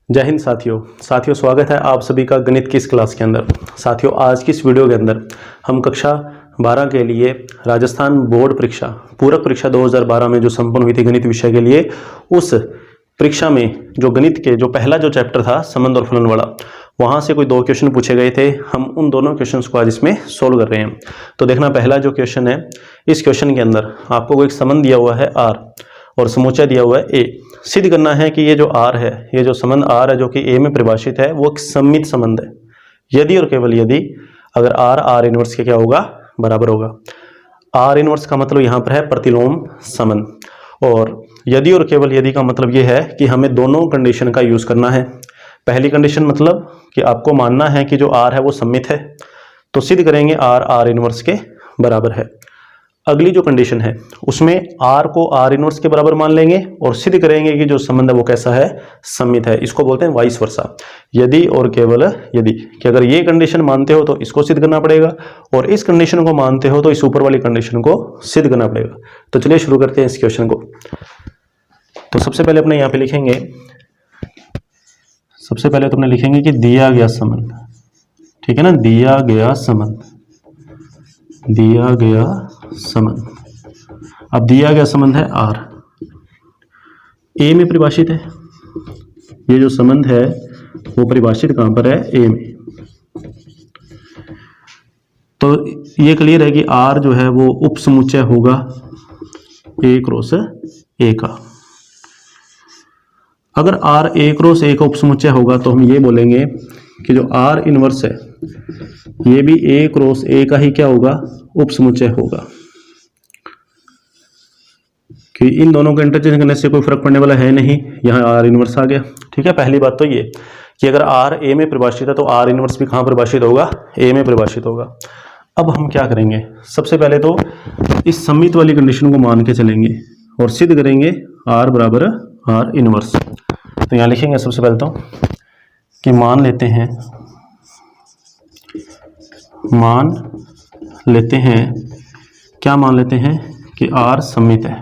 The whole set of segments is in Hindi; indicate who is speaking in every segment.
Speaker 1: जय हिंद साथियों स्वागत है आप सभी का गणित की इस क्लास के अंदर। साथियों, आज की इस वीडियो के अंदर हम कक्षा 12 के लिए राजस्थान बोर्ड परीक्षा पूरक परीक्षा 2012 में जो संपन्न हुई थी गणित विषय के लिए, उस परीक्षा में जो गणित के जो पहला जो चैप्टर था संबंध और फलन वाला, वहाँ से कोई 2 क्वेश्चन पूछे गए थे। हम उन दोनों क्वेश्चंस को आज इसमें सोल्व कर रहे हैं। तो देखना, पहला जो क्वेश्चन है, इस क्वेश्चन के अंदर आपको कोई संबंध दिया हुआ है R और समूचा दिया हुआ है A। सिद्ध करना है कि ये जो R है, ये जो संबंध R है जो कि A में परिभाषित है, वो एक सममित संबंध है। यदि और केवल यदि अगर R इनवर्स के क्या होगा, बराबर होगा। R इनवर्स का मतलब यहाँ पर है प्रतिलोम संबंध, और यदि और केवल यदि का मतलब ये है कि हमें दोनों कंडीशन का यूज करना है। पहली कंडीशन मतलब कि आपको मानना है कि जो R है वो सममित है, तो सिद्ध करेंगे R इनवर्स के बराबर है। अगली जो कंडीशन है उसमें R को R इनवर्स के बराबर मान लेंगे और सिद्ध करेंगे कि जो संबंध है वो कैसा है, सममित है। इसको बोलते हैं वाइस वर्सा। यदि और केवल यदि कि अगर ये कंडीशन मानते हो तो इसको सिद्ध करना पड़ेगा, और इस कंडीशन को मानते हो तो इस ऊपर वाली कंडीशन को सिद्ध करना पड़ेगा। तो चलिए शुरू करते हैं इस क्वेश्चन को। तो सबसे पहले अपने यहाँ पे लिखेंगे, सबसे पहले तो अपने लिखेंगे कि दिया गया संबंध, ठीक है ना, दिया गया संबंध, दिया गया संबंध। अब दिया गया संबंध है R, A में परिभाषित है। ये जो संबंध है वो परिभाषित कहां पर है, A में। तो ये क्लियर है कि R जो है वो उप समुच्चय होगा A क्रॉस A का। अगर R A क्रॉस A का उप समुच्चय होगा तो हम ये बोलेंगे कि जो R इनवर्स है ये भी A क्रॉस A का ही क्या होगा, उप समुच्चय होगा। कि इन दोनों को इंटरचेंज करने से कोई फर्क पड़ने वाला है नहीं, यहाँ R इनवर्स आ गया। ठीक है, पहली बात तो ये कि अगर R A में परिभाषित है तो R इनवर्स भी कहाँ परिभाषित होगा, A में परिभाषित होगा। अब हम क्या करेंगे, सबसे पहले तो इस सममित वाली कंडीशन को मान के चलेंगे और सिद्ध करेंगे R बराबर R इनवर्स। तो यहाँ लिखेंगे सबसे पहले तो कि मान लेते हैं क्या मान लेते हैं कि R सममित है,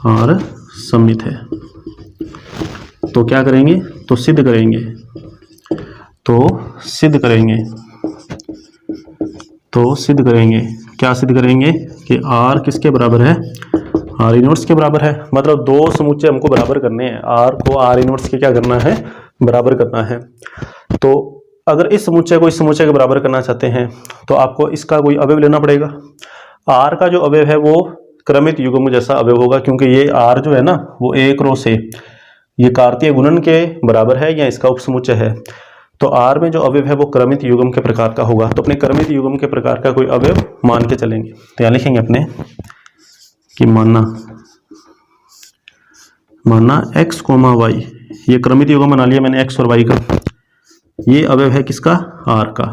Speaker 1: R सममित है। तो क्या करेंगे, तो सिद्ध करेंगे, क्या सिद्ध करेंगे कि R किसके बराबर है, R इनवर्स के बराबर है। मतलब 2 समुच्चय हमको बराबर करने हैं, R को R इनवर्स के क्या करना है, बराबर करना है। तो अगर इस समुच्चय को इस समुच्चय के बराबर करना चाहते हैं तो आपको इसका कोई अवयव लेना पड़ेगा। R का जो अवयव है वो क्रमित युग्म जैसा अवयव होगा, क्योंकि ये R जो है ना वो A क्रॉस A, ये कार्तीय गुणन के बराबर है या इसका उपसमुच्चय है। तो R में जो अवयव है वो क्रमित युग्म के प्रकार का होगा। तो अपने क्रमित युग्म के प्रकार का कोई अवयव मान के चलेंगे। तो यहाँ लिखेंगे अपने कि मानना x, y, ये क्रमित युग्म बना लिया मैंने x और y का। ये अवयव है किसका, R का।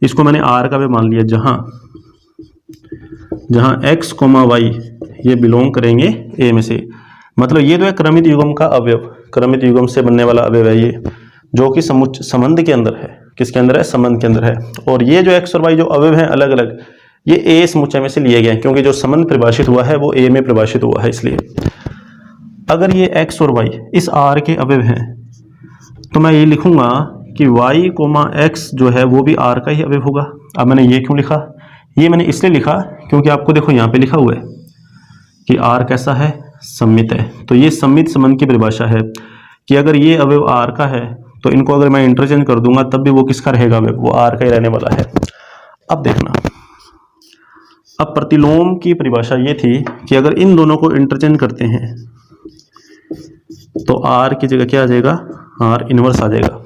Speaker 1: इसको मैंने R का अवयव मान लिया, जहां x, y ये बिलोंग करेंगे A में से। मतलब ये तो है क्रमित युग्म का अवयव, क्रमित युग्म से बनने वाला अवयव है ये, जो कि संबंध के अंदर है। किसके अंदर है, संबंध के अंदर है। और ये जो x और y जो अवयव हैं अलग अलग, ये A समुच्चय में से लिए गए हैं, क्योंकि जो संबंध परिभाषित हुआ है वो A में परिभाषित हुआ है। इसलिए अगर ये x और y इस R के अवयव हैं तो मैं ये लिखूंगा कि y, x जो है वो भी R का ही अवयव होगा। अब मैंने ये क्यों लिखा, ये मैंने इसलिए लिखा क्योंकि आपको देखो यहाँ पे लिखा हुआ है कि R कैसा है, सममित है। तो ये सममित संबंध की परिभाषा है कि अगर ये अवयव R का है तो इनको अगर मैं इंटरचेंज कर दूंगा तब भी वो किसका रहेगा अवयव, वो R का ही रहने वाला है। अब देखना, अब प्रतिलोम की परिभाषा ये थी कि अगर इन दोनों को इंटरचेंज करते हैं तो R की जगह क्या आ जाएगा, R इनवर्स आ जाएगा।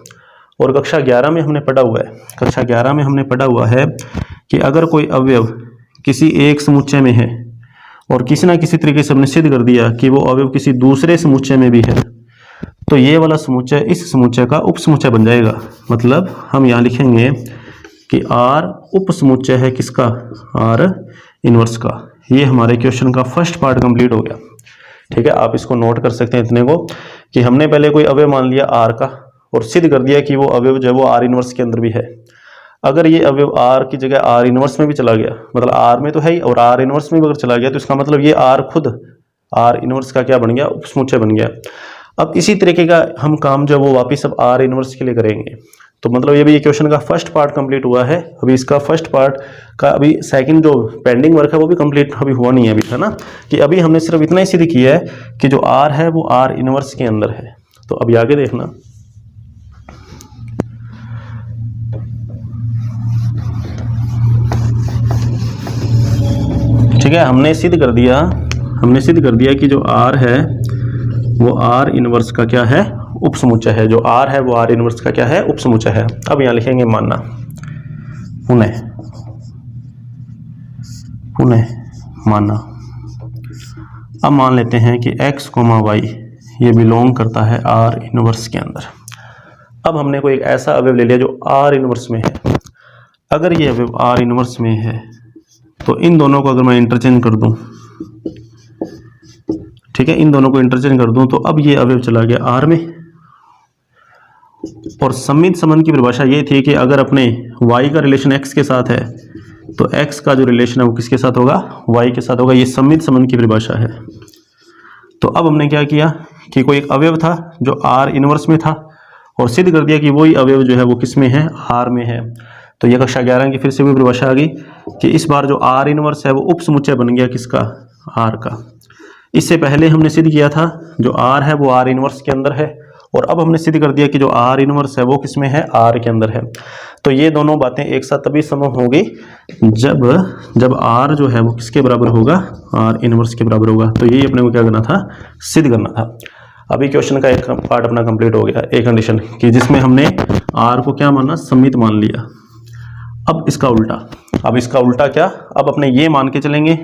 Speaker 1: और कक्षा 11 में हमने पढ़ा हुआ है कि अगर कोई अवयव किसी एक समुच्चय में है और किसी ना किसी तरीके से हमने सिद्ध कर दिया कि वो अवयव किसी दूसरे समुच्चय में भी है, तो ये वाला समुच्चय इस समुच्चय का उप समुच्चय बन जाएगा। मतलब हम यहाँ लिखेंगे कि R उप समुच्चय है किसका, R इनवर्स का। ये हमारे क्वेश्चन का फर्स्ट पार्ट कंप्लीट हो गया। ठीक है, आप इसको नोट कर सकते हैं इतने को कि हमने पहले कोई अवयव मान लिया R का और सिद्ध कर दिया कि वो अवयव जो है वो R इनवर्स के अंदर भी है। अगर ये अवयव R की जगह R इनवर्स में भी चला गया, मतलब R में तो है ही और R इनवर्स में भी अगर चला गया, तो इसका मतलब ये R खुद R इनवर्स का क्या बन गया, उपसमुच्चय बन गया। अब इसी तरीके का हम काम जो वो वापस अब आर इनवर्स के लिए करेंगे। तो मतलब ये भी ये क्वेश्चन का फर्स्ट पार्ट कंप्लीट हुआ है। अभी इसका फर्स्ट पार्ट का अभी सेकंड जो पेंडिंग वर्क है वो भी कंप्लीट अभी हुआ नहीं है अभी, है ना, कि अभी हमने सिर्फ इतना ही सिद्ध किया है कि जो आर है वो आर इनवर्स के अंदर है। तो अभी आगे देखना, ठीक है, हमने सिद्ध कर दिया कि जो आर है वो आर इनवर्स का क्या है, उपसमुच्चय है। जो आर है वो आर इनवर्स का क्या है, उपसमुच्चय है। अब यहां लिखेंगे मानना, पुनः मानना। अब मान लेते हैं कि x, y ये बिलोंग करता है आर इनवर्स के अंदर। अब हमने कोई एक ऐसा अवयव ले लिया जो आर इनवर्स में है। अगर ये अवयव आर इनवर्स में है तो इन दोनों को अगर मैं इंटरचेंज कर दूं, ठीक है, इन दोनों को इंटरचेंज कर दूं तो अब ये अवयव चला गया आर में। और सम्मित संबंध की परिभाषा ये थी कि अगर अपने y का रिलेशन x के साथ है तो x का जो रिलेशन है वो किसके साथ होगा, y के साथ होगा। ये सम्मित संबंध की परिभाषा है। तो अब हमने क्या किया कि कोई एक अवयव था जो r इनवर्स में था और सिद्ध कर दिया कि वही अवयव जो है वो किस में है, r में है। तो ये कक्षा 11 की फिर से भी परिभाषा आ गई कि इस बार जो r इनवर्स है वो उपसमुच्चय बन गया किसका, r का। इससे पहले हमने सिद्ध किया था जो r है वो r इनवर्स के अंदर है, और अब हमने सिद्ध कर दिया कि जो r इनवर्स है वो किसमें है, r के अंदर है। तो ये दोनों बातें एक साथ तभी संभव होगी जब r जो है वो किसके बराबर होगा, r इनवर्स के बराबर होगा। तो यही अपने को क्या करना था, सिद्ध करना था। अभी क्वेश्चन का एक पार्ट अपना कंप्लीट हो गया, एक कंडीशन कि जिसमें हमने r को क्या माना, सम्मित मान लिया। अब इसका उल्टा क्या, अब अपने ये मान के चलेंगे,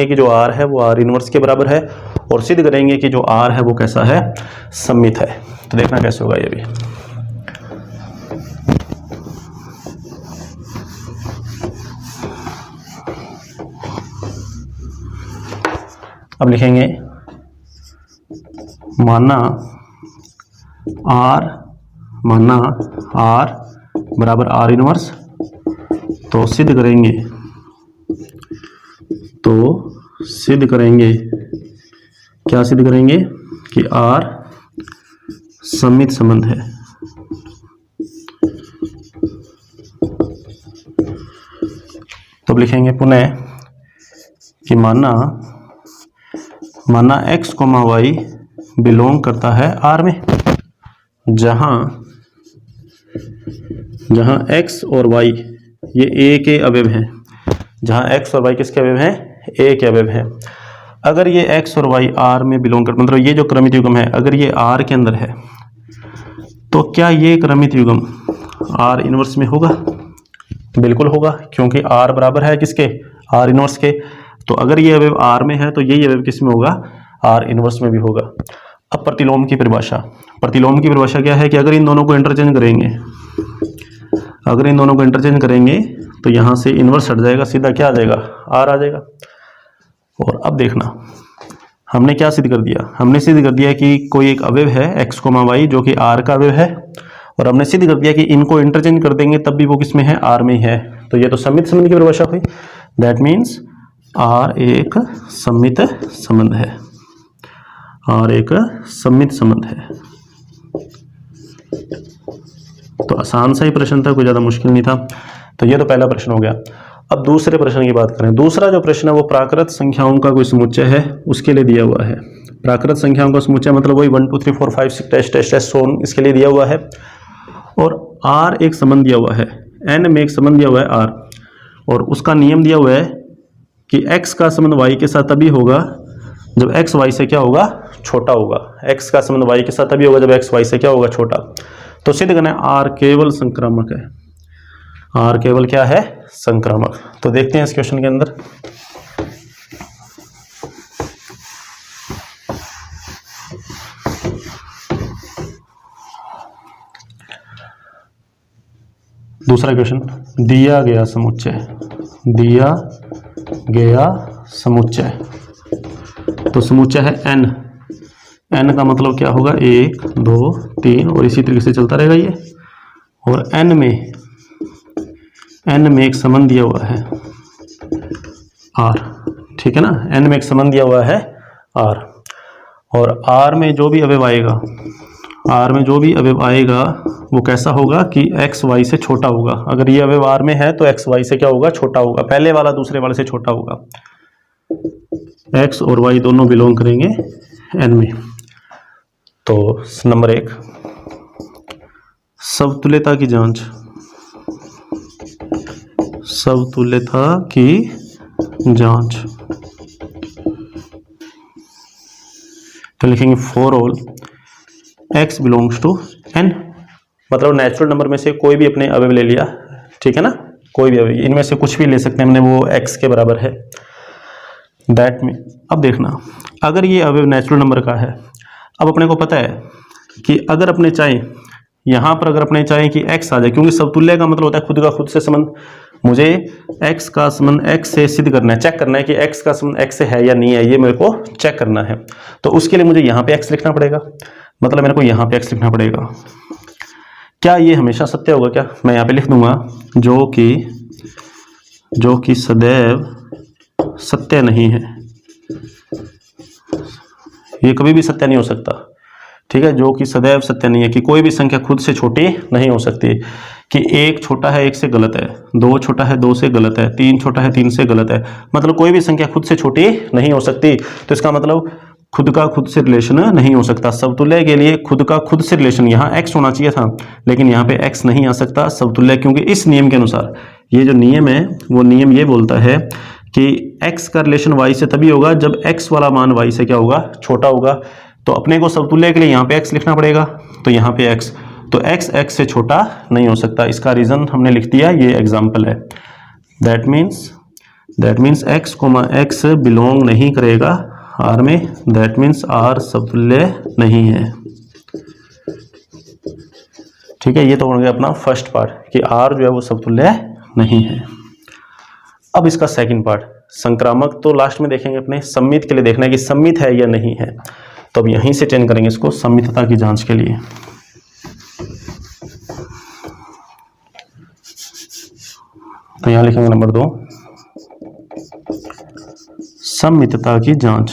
Speaker 1: कि जो r है वो r इनवर्स के बराबर है और सिद्ध करेंगे कि जो r है वो कैसा है, सम्मित है। तो देखना कैसे होगा ये भी। अब लिखेंगे माना r बराबर r इनवर्स। तो सिद्ध करेंगे क्या सिद्ध करेंगे कि r सम्मित संबंध है। तो लिखेंगे पुनः कि माना x, y बिलोंग करता है r में, जहां x और y ये a के अवयव हैं। जहां x और y किसके अवयव हैं, a के अवयव हैं। अगर ये x और y r में बिलोंग कर, मतलब ये जो क्रमित युग्म है अगर ये r के अंदर है तो क्या ये क्रमित युग्म r इनवर्स में होगा? बिल्कुल होगा, क्योंकि r बराबर है किसके, r इनवर्स के। तो अगर ये अवयव r में है तो यही अवयव किस में होगा, r इनवर्स में भी होगा। अब प्रतिलोम की परिभाषा क्या है कि अगर इन दोनों को इंटरचेंज करेंगे तो यहां से इनवर्स हट जाएगा, सीधा क्या आ जाएगा, r आ जाएगा। और अब देखना हमने क्या सिद्ध कर दिया, हमने सिद्ध कर दिया कि कोई एक अवयव है x, y जो कि r का अवयव है, और हमने सिद्ध कर दिया कि इनको इंटरचेंज कर देंगे तब भी वो किस में है, r में है। तो ये तो सम्मित संबंध की परिभाषा हुई। दैट मीन्स r एक सम्मित संबंध है, तो आसान सा ही प्रश्न था, कोई ज्यादा मुश्किल नहीं था। तो ये तो पहला प्रश्न हो गया। अब दूसरे प्रश्न की बात करें। दूसरा जो प्रश्न है वो प्राकृत संख्याओं का कोई समुच्चय है, उसके लिए दिया हुआ है। प्राकृत संख्याओं का समुच्चय मतलब वही 1 2 3 4 5 6 टेस्ट सोन, इसके लिए दिया हुआ है। और r एक संबंध दिया हुआ है, n में एक संबंध दिया हुआ है r, और उसका नियम दिया हुआ है कि x का संबंध y के साथ तभी होगा जब x y से क्या होगा, छोटा होगा। x का संबंध y के साथ तभी होगा जब x y से क्या होगा, छोटा। तो सिद्ध करना है r केवल संक्रामक है, r केवल क्या है, संक्रामक। तो देखते हैं इस क्वेश्चन के अंदर। दूसरा क्वेश्चन, दिया गया समुच्चय। तो समुच्चय है n का मतलब क्या होगा, 1 2 3 और इसी तरीके से चलता रहेगा ये। और n में एक संबंध दिया हुआ है r, ठीक है ना, n में एक संबंध दिया हुआ है r। और आर में जो भी अवयव आएगा, आर में जो भी अवयव आएगा वो कैसा होगा कि एक्स वाई से छोटा होगा। अगर ये अवयव आर में है तो एक्स वाई से क्या होगा, छोटा होगा। पहले वाला दूसरे वाले से छोटा होगा। एक्स और वाई दोनों बिलोंग करेंगे एन में। तो नंबर 1, समतुल्यता की जांच, समतुल्यता की जांच। तो लिखेंगे for all x belongs to n, मतलब नेचुरल नंबर में से कोई भी अपने अवयव ले लिया, ठीक है ना, कोई भी अवयव, इनमें से कुछ भी ले सकते हैं हमने, वो x के बराबर है। दैट में अब देखना, अगर ये अवयव नेचुरल नंबर का है, अब अपने को पता है कि अगर अपने चाहें यहाँ पर, अगर अपने चाहें कि x आ जाए, क्योंकि समतुल्य का मतलब होता है खुद का खुद से संबंध, मुझे x का संबंध x से सिद्ध करना है, चेक करना है कि x का संबंध x से है या नहीं है, ये मेरे को चेक करना है। तो उसके लिए मुझे यहाँ पे x लिखना पड़ेगा, मतलब मेरे को यहाँ पे x लिखना पड़ेगा। क्या ये हमेशा सत्य होगा? क्या मैं यहाँ पे लिख दूंगा जो कि सदैव सत्य नहीं है, ये कभी भी सत्य नहीं हो सकता, ठीक है, जो कि सदैव सत्य नहीं है, कि कोई भी संख्या खुद से छोटी नहीं हो सकती, कि 1 छोटा है 1 से गलत है, 2 छोटा है 2 से गलत है, 3 छोटा है 3 से गलत है, मतलब कोई भी संख्या खुद से छोटी नहीं हो सकती। तो इसका मतलब खुद का खुद से रिलेशन नहीं हो सकता। समतुल्य के लिए खुद का खुद से रिलेशन, यहाँ x होना चाहिए था, लेकिन यहाँ पे x नहीं आ सकता समतुल्य, क्योंकि इस नियम के अनुसार, ये जो नियम है वो नियम ये बोलता है कि x का रिलेशन y से तभी होगा जब x वाला मान y से क्या होगा, छोटा होगा। तो अपने को समतुल्य के लिए यहाँ पे x लिखना पड़ेगा, तो यहाँ पे x, तो x से छोटा नहीं हो सकता। इसका रीजन हमने लिख दिया, ये एग्जाम्पल है। दैट मीन्स x, बिलोंग नहीं करेगा R में, दैट मीन्स R समतुल्य नहीं है, ठीक है। ये तो हो गया अपना फर्स्ट पार्ट कि R जो है वो समतुल्य नहीं है। अब इसका सेकंड पार्ट, संक्रामक तो लास्ट में देखेंगे, अपने सम्मित के लिए देखना है कि सम्मित है या नहीं है। तो अब यहीं से चेंज करेंगे इसको सम्मितता की जांच के लिए। तो यहां लिखेंगे नंबर 2, सम्मितता की जांच।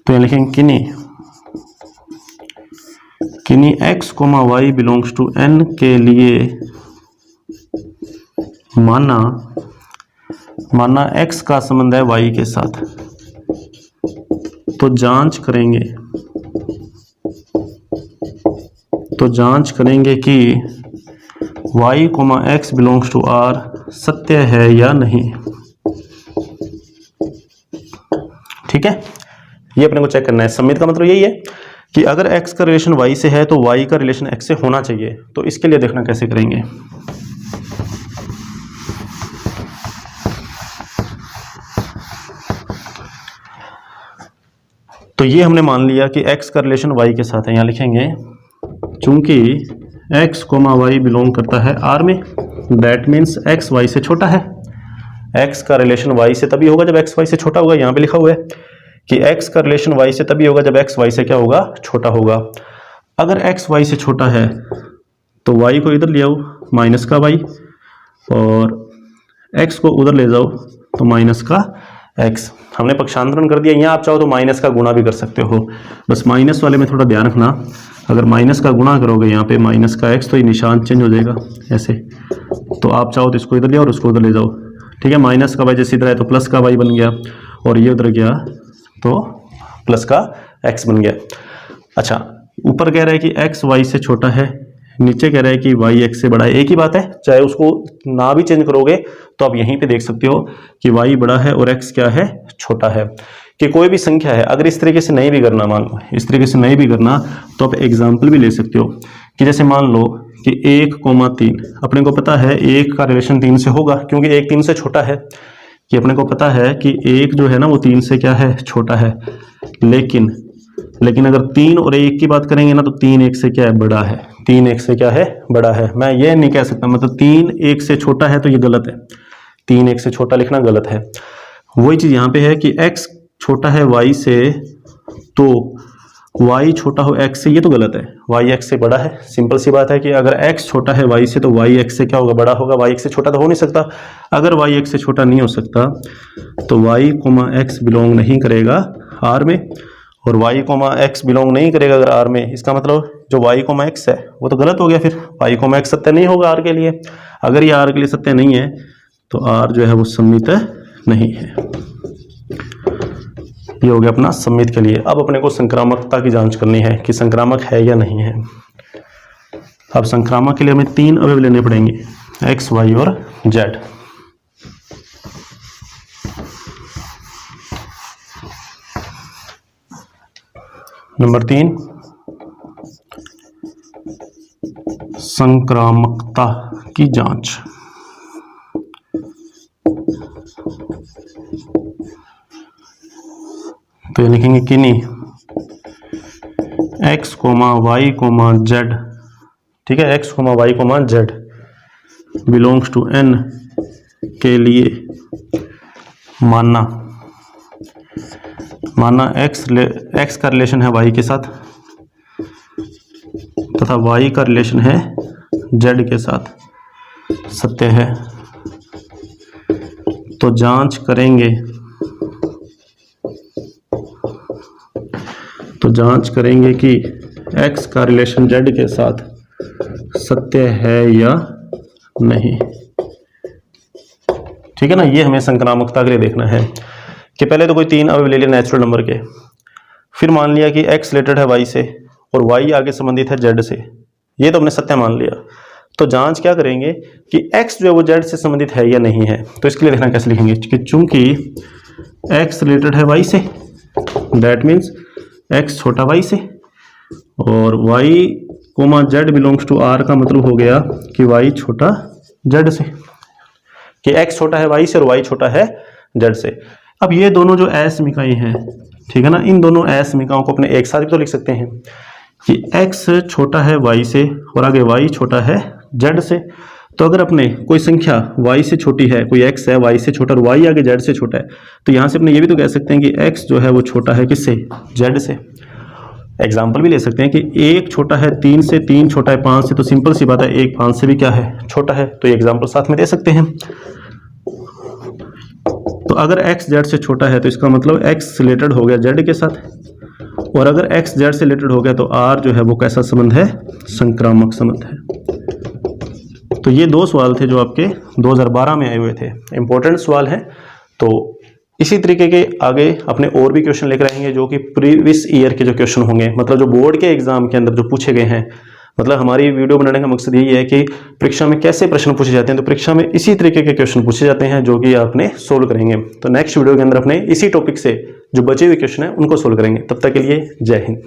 Speaker 1: तो यहां लिखेंगे किन्हीं x, y belongs to n के लिए माना x का संबंध है y के साथ, तो जांच करेंगे कि y, x belongs to r सत्य है या नहीं, ठीक है। ये अपने को चेक करना है। सम्मित का मतलब यही है कि अगर x का रिलेशन y से है तो y का रिलेशन x से होना चाहिए। तो इसके लिए देखना कैसे करेंगे। तो ये हमने मान लिया कि x का रिलेशन y के साथ है। यहां लिखेंगे चूंकि x, y बिलोंग करता है R में, दैट मीन्स x y से छोटा है। x का रिलेशन y से तभी होगा जब x y से छोटा होगा। यहाँ पे लिखा हुआ है कि x का रिलेशन y से तभी होगा जब x y से क्या होगा, छोटा होगा। अगर x y से छोटा है तो y को इधर ले आओ माइनस का y, और x को उधर ले जाओ तो माइनस का x। हमने पक्षांतरण कर दिया। यहाँ आप चाहो तो माइनस का गुणा भी कर सकते हो, बस माइनस वाले में थोड़ा ध्यान रखना। अगर माइनस का गुणा करोगे यहाँ पे माइनस का x, तो ये निशान चेंज हो जाएगा ऐसे। तो आप चाहो तो इसको इधर ले और उसको उधर ले जाओ, ठीक है। माइनस का y जैसे इधर है तो प्लस का y बन गया, और ये उधर गया तो प्लस का x बन गया। अच्छा, ऊपर कह रहा है कि x y से छोटा है, नीचे कह रहा है कि y x से बड़ा है। एक ही बात है, चाहे उसको ना भी चेंज करोगे तो आप यहीं पे देख सकते हो कि y बड़ा है और x क्या है, छोटा है। कि कोई भी संख्या है, अगर इस तरीके से नहीं भी करना, मान लो इस तरीके से नहीं भी करना, तो आप एग्जाम्पल भी ले सकते हो कि जैसे मान लो कि 1,3, अपने को पता है 1 का रिलेशन 3 से होगा, क्योंकि 1 3 से छोटा है। कि अपने को पता है कि 1 जो है ना वो 3 से क्या है, छोटा है। लेकिन अगर 3 और 1 की बात करेंगे ना तो 3 1 से क्या है, बड़ा है। 3 1 से क्या है, बड़ा है। मैं ये नहीं कह सकता, मतलब 3 1 से छोटा है तो ये गलत है, 3 1 से छोटा लिखना गलत है। वही चीज यहाँ पे है कि x छोटा है y से, तो y छोटा हो x से, ये तो गलत है, y x से बड़ा है। सिंपल सी बात है कि अगर x छोटा है y से तो y x से क्या होगा, बड़ा होगा। y x से छोटा तो हो नहीं सकता। अगर y x से छोटा नहीं हो सकता तो y, x बिलोंग नहीं करेगा R में, और y, x बिलोंग नहीं करेगा अगर R में, इसका मतलब जो y, x है वो तो गलत हो गया। फिर y, x सत्य नहीं होगा R के लिए। अगर ये R के लिए सत्य नहीं है तो R जो है वो सममित नहीं है। ये हो गया अपना सममित के लिए। अब अपने को संक्रामकता की जांच करनी है कि संक्रामक है या नहीं है। अब संक्रामक के लिए हमें 3 अवयव लेने पड़ेंगे, x, y और z। नंबर 3, संक्रामकता की जांच। तो ये लिखेंगे किन्हीं x, y, z, ठीक है, x, y, z belongs to n के लिए मानना x का रिलेशन है y के साथ तथा y का रिलेशन है z के साथ सत्य है। तो जांच करेंगे कि x का रिलेशन z के साथ सत्य है या नहीं। ठीक है ना, ये हमें संक्रामकता के लिए देखना है कि पहले तो कोई 3 अवयव ले लिए नेचुरल नंबर के, फिर मान लिया कि x रिलेटेड है y से और y आगे संबंधित है z से, ये तो हमने सत्य मान लिया। तो जांच क्या करेंगे कि x जो है वो z से संबंधित है या नहीं है। तो इसके लिए देखना कैसे लिखेंगे कि चूंकि x रिलेटेड है y से, दैट मीन्स x छोटा y से, और y, z belongs to R का मतलब हो गया कि y छोटा z से, कि x छोटा है y से और y छोटा है z से। अब ये दोनों जो असमीकाएं हैं, ठीक है ना, इन दोनों असमीकाओं को अपने एक साथ भी तो लिख सकते हैं कि x छोटा है y से और आगे y छोटा है z से। तो अगर अपने कोई संख्या y से छोटी है, कोई x है y से छोटा और y आगे z से छोटा है, तो यहाँ से अपने ये भी तो कह सकते हैं कि x जो है वो छोटा है किससे, z से। एग्जाम्पल भी ले सकते हैं कि 1 छोटा है 3 से, 3 छोटा है 5 से, तो सिंपल सी बात है 1 5 से भी क्या है, छोटा है। तो ये एग्जाम्पल साथ में दे सकते हैं। तो अगर x z से छोटा है तो इसका मतलब x रिलेटेड हो गया z के साथ, और अगर x z से रिलेटेड हो गया तो R जो है वो कैसा संबंध है, संक्रामक संबंध है। तो ये 2 सवाल थे जो आपके 2012 में आए हुए थे, इंपॉर्टेंट सवाल हैं। तो इसी तरीके के आगे अपने और भी क्वेश्चन लेकर आएंगे जो कि प्रीवियस ईयर के जो क्वेश्चन होंगे, मतलब जो बोर्ड के एग्जाम के अंदर जो पूछे गए हैं। मतलब हमारी वीडियो बनाने का मकसद यही है कि परीक्षा में कैसे प्रश्न पूछे जाते हैं, तो परीक्षा में इसी तरीके के क्वेश्चन पूछे जाते हैं जो कि आपने सोल्व करेंगे। तो नेक्स्ट वीडियो के अंदर अपने इसी टॉपिक से जो बचे हुए क्वेश्चन हैं उनको सोल्व करेंगे। तब तक के लिए जय हिंद।